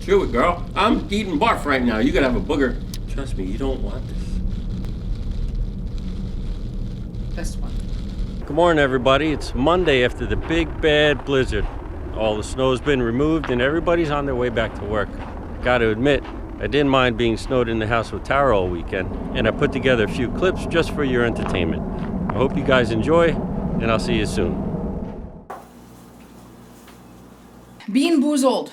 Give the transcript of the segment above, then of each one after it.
Chew it, girl. I'm eating barf right now. You gotta have a booger. Trust me, you don't want this. This one. Good morning, everybody. It's Monday after the big bad blizzard. All the snow's been removed and everybody's on their way back to work. Gotta admit, I didn't mind being snowed in the house with Tara all weekend, and I put together a few clips just for your entertainment. I hope you guys enjoy, and I'll see you soon. Bean Boozled.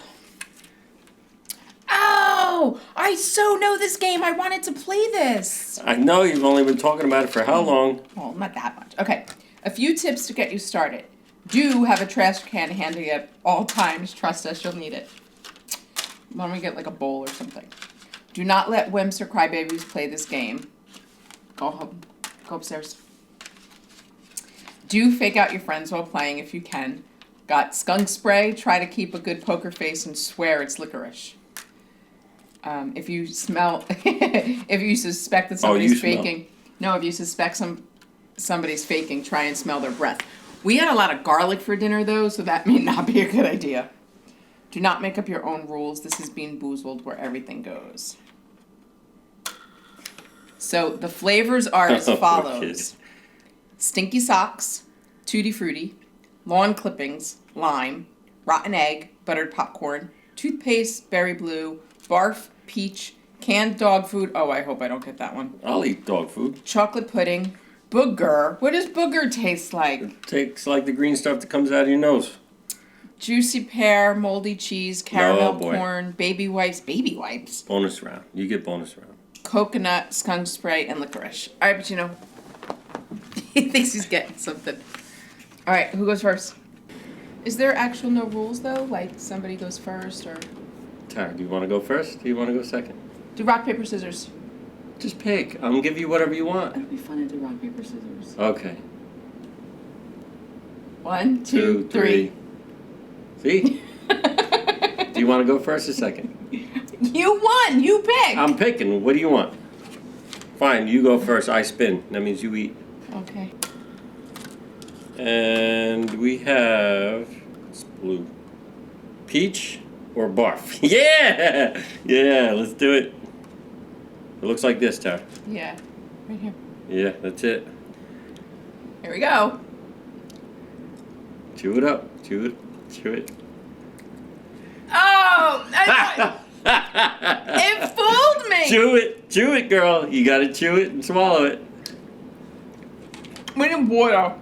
Oh, I so know this game. I wanted to play this. I know you've only been talking about it for how long? Well, not that much. Okay, a few tips to get you started. Do have a trash can handy at all times. Trust us, you'll need it. Why don't we get like a bowl or something? Do not let wimps or crybabies play this game. Go home. Go upstairs. Do fake out your friends while playing if you can. Got skunk spray. Try to keep a good poker face and swear it's licorice. If you smell, if you suspect that somebody's faking, no, if you suspect somebody's faking, try and smell their breath. We had a lot of garlic for dinner though, so that may not be a good idea. Do not make up your own rules. This is Bean Boozled, where everything goes. So the flavors are as follows: stinky socks, tutti frutti, lawn clippings, lime, rotten egg, buttered popcorn, toothpaste, berry blue, barf, peach, canned dog food. Oh, I hope I don't get that one. I'll eat dog food. Chocolate pudding, booger. What does booger taste like? It tastes like the green stuff that comes out of your nose. Juicy pear, moldy cheese, caramel corn, baby wipes. Baby wipes? Bonus round. You get bonus round. Coconut, skunk spray, and licorice. All right, but you know, he thinks he's getting something. All right, who goes first? Is there actual no rules, though? Like somebody goes first or... Tara, do you want to go first? Do you want to go second? Do rock, paper, scissors. Just pick. I'm going to give you whatever you want. It'll be fun to do rock, paper, scissors. Okay. 1, 2, 3. See? Do you want to go first or second? You won. You pick. I'm picking. What do you want? Fine, you go first. I spin. That means you eat. Okay. And we have... It's blue. Peach or barf? Yeah! Yeah, let's do it. It looks like this, Tara. Yeah. Right here. Yeah, that's it. Here we go. Chew it up. Chew it. Chew it. Oh! It fooled me! Chew it. Chew it, girl. You gotta chew it and swallow it. We need water.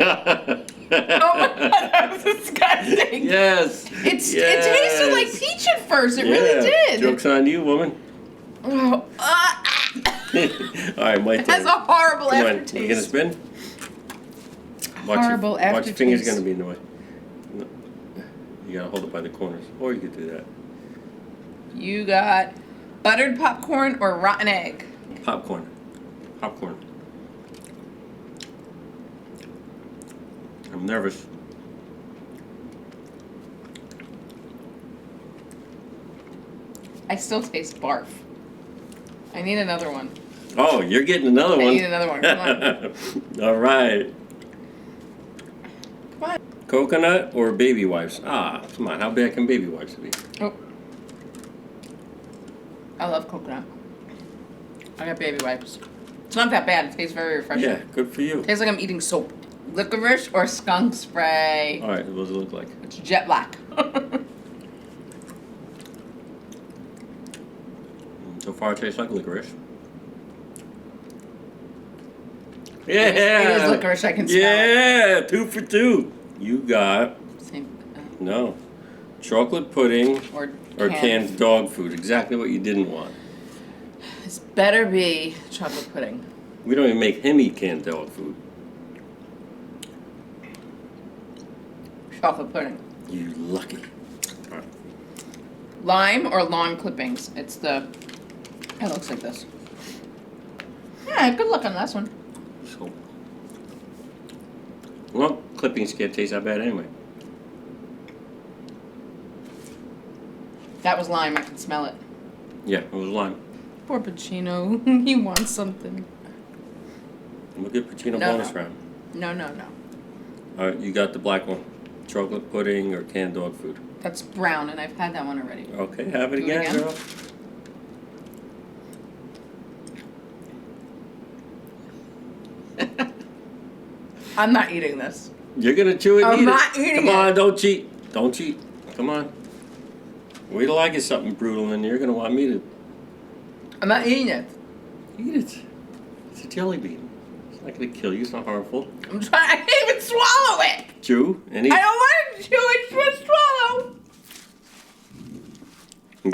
Oh my god, that was disgusting. Yes. It tasted like peach at first. It really did. Joke's on you, woman. Oh, All right, my turn. That's a horrible Come aftertaste. on, you gonna spin? Horrible aftertaste. Watch your fingers gonna be in the way. No. You gotta hold it by the corners, or you could do that. You got buttered popcorn or rotten egg? Popcorn. Popcorn. I'm nervous. I still taste barf. I need another one. Oh, you're getting another one. I need another one. Come on. All right. Come on. Coconut or baby wipes? Ah, come on. How bad can baby wipes be? Oh. I love coconut. I got baby wipes. It's not that bad. It tastes very refreshing. Yeah, good for you. Tastes like I'm eating soap. Licorice or skunk spray? All right, what does it look like? It's jet black. So far, it tastes like licorice. Yeah! It is licorice, I can smell it. Yeah! 2 for 2. You got... Same. No. Chocolate pudding Or canned dog food. Exactly what you didn't want. This better be chocolate pudding. We don't even make him eat canned dog food. Chocolate pudding. You lucky. All right. Lime or lawn clippings? It looks like this. Yeah, good luck on this one. So, well, clippings can't taste that bad anyway. That was lime, I can smell it. Yeah, it was lime. Poor Pacino, he wants something. We'll get Pacino bonus round. No. All right, you got the black one. Chocolate pudding or canned dog food? That's brown, and I've had that one already. Okay, have it Do again, girl. I'm not eating this. You're gonna chew it and I'm eat not it. eating Come on, it. don't cheat. Don't cheat. Come on. Wait till I get something brutal and you're gonna want me to I'm not eating it. eat it. It's a jelly bean. It's not gonna kill you. It's not harmful. I'm trying. I can't even swallow it. Chew and eat. I don't want to chew it. Just swallow.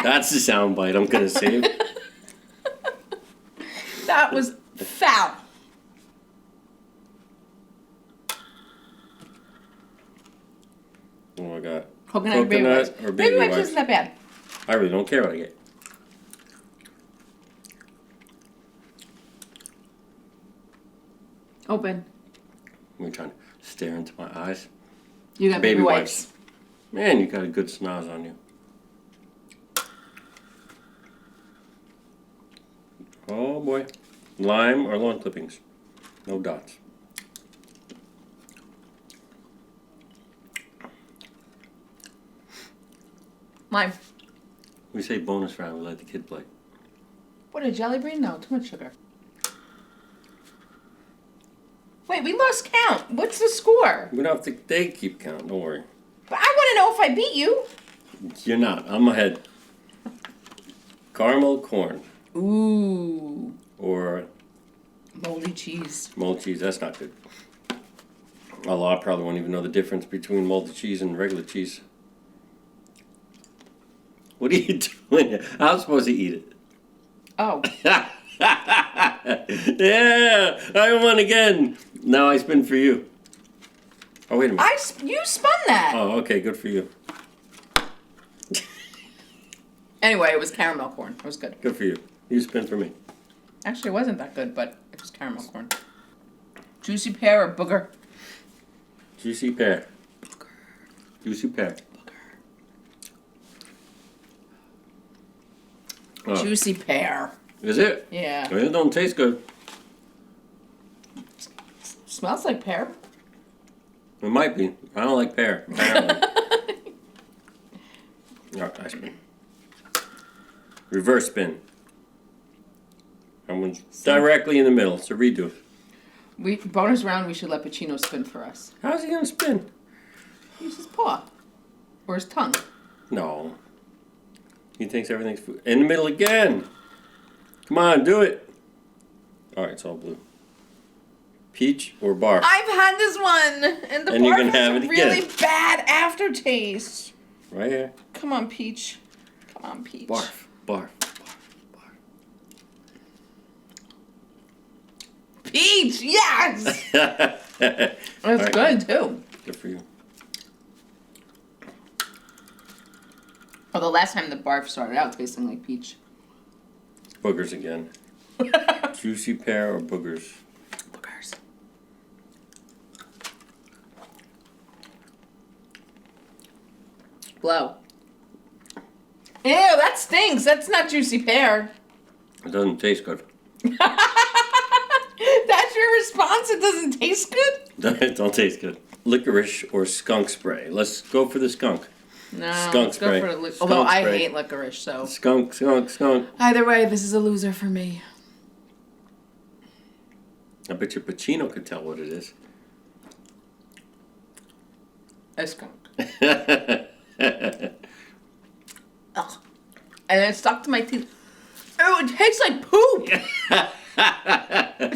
That's the sound bite I'm gonna save. That was foul. Oh my god. Coconut or baby wipes? or baby wipes wipes? isn't that bad. I really don't care what I get. Open. You're trying to stare into my eyes. You got baby wipes. Man, you got a good snaz on you. Oh boy. Lime or lawn clippings. No dots. Lime. We say bonus round, we let the kid play. What, a jelly bean? No, too much sugar. Wait, we lost count. What's the score? We don't have to, they keep count, don't worry. But I want to know if I beat you. You're not, I'm ahead. Caramel corn. Ooh. Or Moldy cheese. mold cheese, that's not good. Although I probably won't even know the difference between moldy cheese and regular cheese. What are you doing? I'm supposed to eat it. Oh. Yeah, I won again. Now I spin for you. Oh, wait a minute. You spun that. Oh, okay, good for you. Anyway, it was caramel corn. It was good. Good for you. You spin for me. Actually, it wasn't that good, but it was caramel corn. Juicy pear or booger? Juicy pear. Juicy pear. Oh. Juicy pear. Is it? Yeah. Well, it don't taste good. Smells like pear. It might be. I don't like pear, apparently. Alright, I spin. Reverse spin. That one's directly in the middle. It's a redo. Bonus round, we should let Pacino spin for us. How's he gonna spin? Use his paw. Or his tongue. No. He thinks everything's food. In the middle again. Come on, do it. Alright, it's all blue. Peach or barf? I've had this one, and the And you're barf gonna have has it a really again. bad aftertaste. Right here. Come on, Peach. Come on, Peach. Barf. Barf. Peach, yes! Barf. That's Alright. good, too. Good for you. Although last time the barf started out tasting like peach. Boogers again. Juicy pear or boogers? Boogers. Blow. Ew, that stinks. That's not juicy pear. It doesn't taste good. That's your response? It doesn't taste good? It don't taste good. Licorice or skunk spray? Let's go for the skunk. No, Skunk let's spray. go for the Skunk although I spray. hate licorice, so. Skunk, skunk, skunk. Either way, this is a loser for me. I bet your Pacino could tell what it is. A skunk. Ugh. And it stuck to my teeth. Oh, it tastes like poop!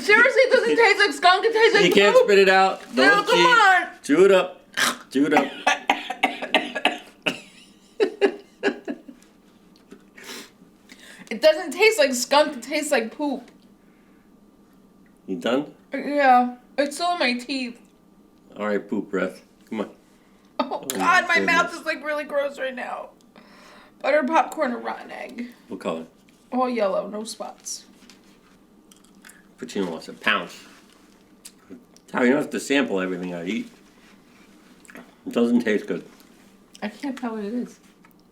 Seriously, it doesn't taste like skunk, it tastes like You poop! can't spit it out. Don't come cheat. on. Chew it up. Chew it up. It doesn't taste like skunk, it tastes like poop. You done? Yeah, it's still in my teeth. All right, poop breath. Come on. Oh my God, my mouth goodness. is like really gross right now. Butter popcorn or rotten egg. What color? All yellow, no spots. Pacino wants to pounce. How you don't have to sample everything I eat. It doesn't taste good. I can't tell what it is.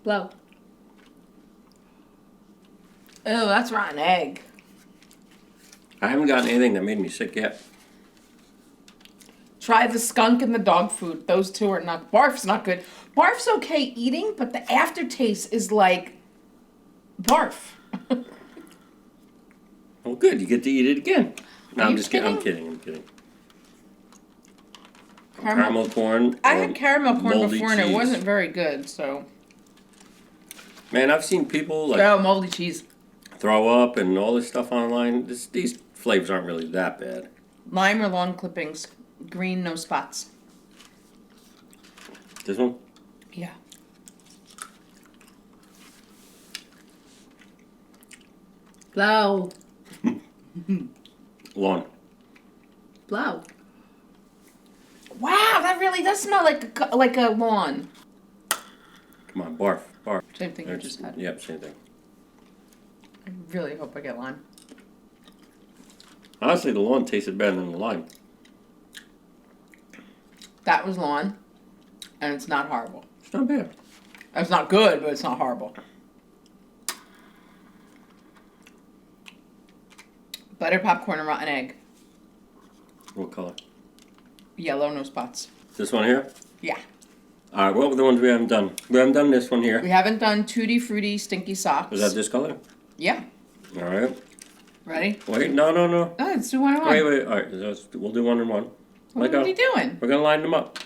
Blow. Oh, that's rotten egg. I haven't gotten anything that made me sick yet. Try the skunk and the dog food. Those two are not. Barf's not good. Barf's okay eating, but the aftertaste is like barf. Well, good. You get to eat it again. No, Are I'm you just kidding. kidding? I'm kidding. Caramel corn. I had caramel corn moldy before, and it cheese. wasn't very good. So. Man, I've seen people like Oh, moldy cheese. throw up and all this stuff online. These flavors aren't really that bad. Lime or lawn clippings. Green, no spots. This one? Yeah. Blow. Lawn. Blow. Wow, that really does smell like a lawn. Come on, barf. Barf. Same thing you just had. Yep, same thing. I really hope I get lime. Honestly, the lawn tasted better than the lime. That was lawn, and it's not horrible. It's not bad. It's not good, but it's not horrible. Butter popcorn and rotten egg. What color? Yellow, no spots. This one here? Yeah. All right, what were the ones we haven't done? We haven't done this one here. We haven't done Tutti Frutti Stinky Socks. Is that this color? Yeah. All right. Ready? Wait, no. Oh, let's do one and one. Wait. All right, we'll do one and one. What are we doing? We're going to line them up.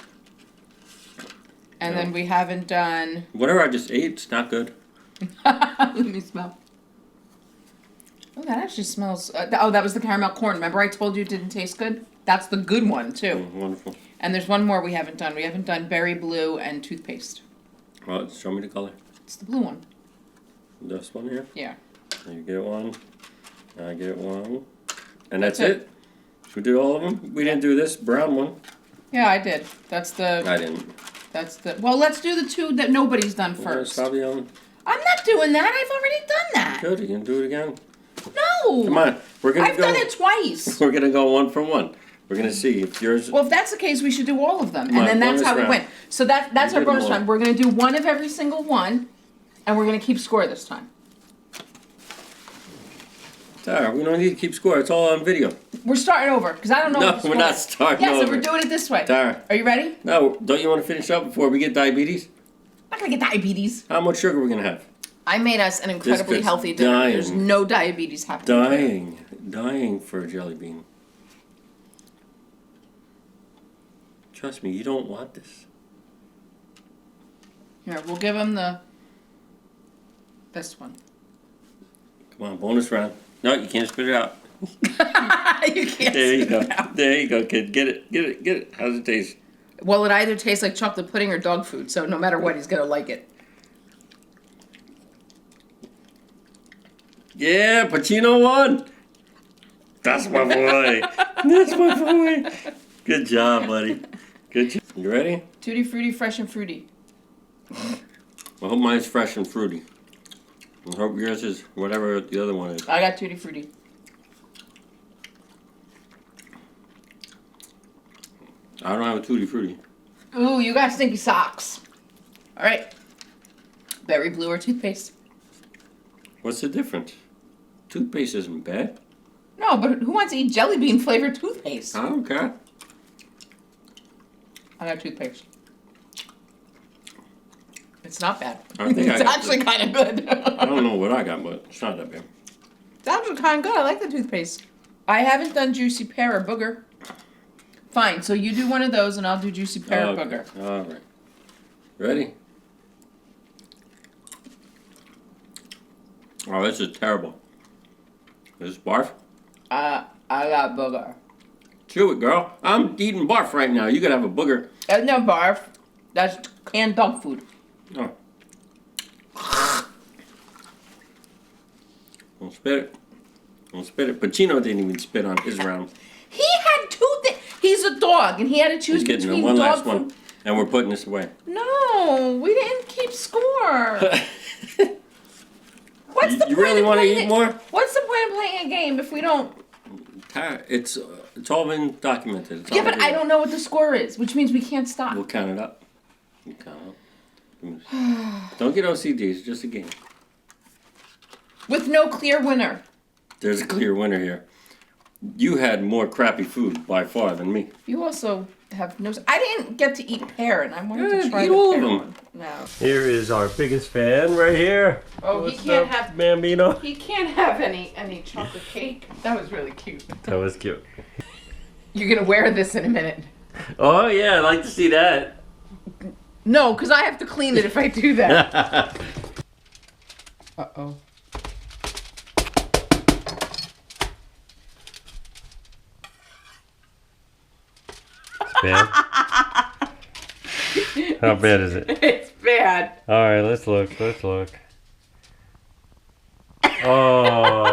And then we haven't done... Whatever I just ate, it's not good. Let me smell. Oh, that actually smells... oh, that was the caramel corn. Remember I told you it didn't taste good? That's the good one, too. Wonderful. And there's one more we haven't done. We haven't done berry blue and toothpaste. Well, show me the color. It's the blue one. This one here? Yeah. You get one. I get one. And that's it? We did all of them? We didn't do this brown one. Yeah, I did. That's the... I didn't. That's the... Well, let's do the two that nobody's done first. Stop yelling. I'm not doing that. I've already done that. Good, you can do it again. No. Come on. I've done it twice. We're going to go one for one. We're going to see if yours... Well, if that's the case, we should do all of them. Come And on, then that's bonus how we round. win. So that's You our did them bonus all. round. We're going to do one of every single one, and we're going to keep score this time. Tara, we don't need to keep score. It's all on video. We're starting over, because I don't know No, what the we're score not is. starting Yeah, so over. we're doing it this way. Tara. Are you ready? No, don't you want to finish up before we get diabetes? I'm not going to get diabetes. How much sugar are we going to have? I made us an incredibly kid's healthy dinner. dying. There's no diabetes happening. Dying for a jelly bean. Trust me, you don't want this. Here, we'll give him this one. Come on, bonus round. No, you can't spit it out. You can't There you spit go. it out. There you go, kid. Get it. How's it taste? Well, it either tastes like chocolate pudding or dog food, so no matter what, he's going to like it. Yeah, Pacino won. That's my boy. That's my boy. Good job, buddy. Good job. You ready? Tutti Frutti, fresh and fruity. I hope mine's fresh and fruity. I hope yours is whatever the other one is. I got Tutti Frutti. I don't have a tutti frutti. Ooh, you got stinky socks. All right. Berry blue or toothpaste? What's the difference? Toothpaste isn't bad. No, but who wants to eat jelly bean flavored toothpaste? I don't care. I got toothpaste. It's not bad. I think I It's got actually kind of good. I don't know what I got, but it's not that bad. It's actually kind of good. I like the toothpaste. I haven't done juicy pear or booger. Fine, so you do one of those and I'll do juicy pear or booger. All right. Ready? Oh, this is terrible. Is this barf? I got booger. Chew it, girl. I'm eating barf right now. You gotta have a booger. That's no barf. That's canned dog food. Oh. Don't spit it. Don't spit it. Pacino didn't even spit on his round. He had two things. He's a dog, and he had to choose He's getting between one dog last food. one. And we're putting this away. No, we didn't keep score. What's the You point really of want to playing eat it? more? What's the point of playing a game if we don't? It's all been documented. It's Yeah, all but video. I don't know what the score is, which means we can't stop. We'll count it up. We'll count it up. Don't get OCD. It's just a game. With no clear winner. There's a clear winner here. You had more crappy food by far than me. You also have no. I didn't get to eat pear, and I wanted to try eat the all of pear them. one. No. Here is our biggest fan right here. Oh, What's he can't up, have Bambino. He can't have any chocolate cake. That was really cute. That was cute. You're gonna wear this in a minute. Oh yeah, I'd like to see that. No, because I have to clean it if I do that. Uh-oh. Bad. How bad is it? It's bad. All right, let's look. Oh.